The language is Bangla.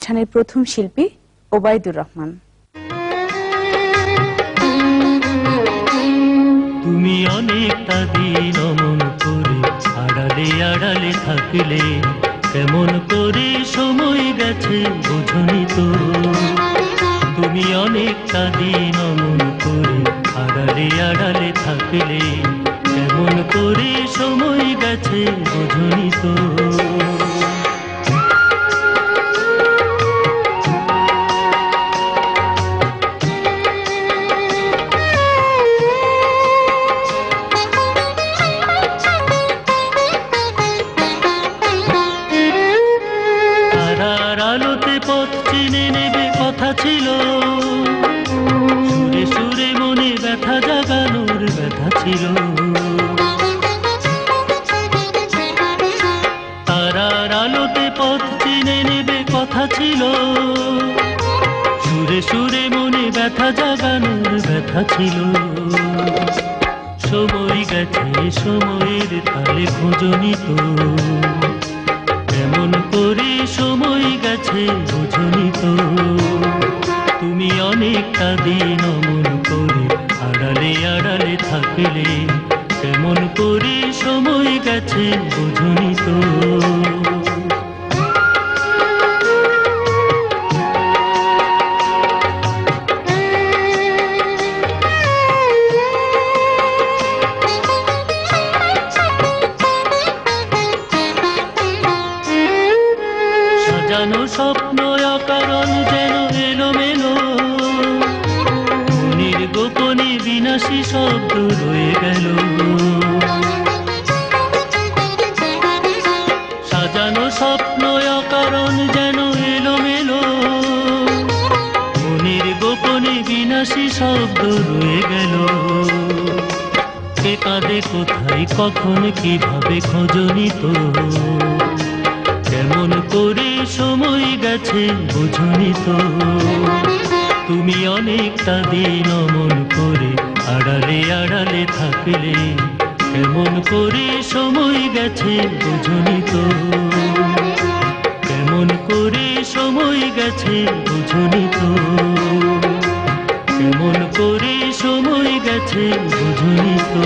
অনুষ্ঠানের প্রথম শিল্পী ওবায়দুর রহমান। তুমি অনেকটা দিন অমন করে আড়ালে আড়ালে থাকলে, কেমন করে সময় গেছে বুঝনি তো। তুমি অনেকটা দিন অমন করে আড়ালে আড়ালে থাকলে, কেমন করে সময় গেছে বুঝনি তো। আলোতে পথ চিনে নেবে কথা ছিল, সুরে সুরে মনে ব্যথা জাগানোর ব্যথা ছিল। তারার আলোতে পথ চিনে নেবে কথা ছিল, সুরে সুরে মনে ব্যথা জাগানোর ব্যথা ছিল। সময় গেছে সময়ের তালে খোঁজনি তো, কেমন করে সময় গেছে বুঝনি তো। তুমি অনেকটা দিন অমন করে আড়ালে আড়ালে থাকলে, কেমন করে সময় গেছে বুঝনি তো। সাজানো স্বপ্ন অকারণ যেন এলোমেলো, মনের গোপনে বিনাশী শব্দ রয়ে গেল। সাজানো স্বপ্ন অকারণ যেন এলোমেলো, মনের গোপনে বিনাশী শব্দ রয়ে গেল। কে কাঁদে কোথায় কখন কিভাবে খোঁজনি তো, কেমন করে সময় গেছে বুঝনি তো। তুমি অনেকটা দিন অমন করে আড়ালে আড়ালে থাকলে, কেমন করে সময় গেছে বুঝনি তো। কেমন করে সময় গেছে বুঝনি তো। কেমন করে সময় গেছে বুঝনি তো।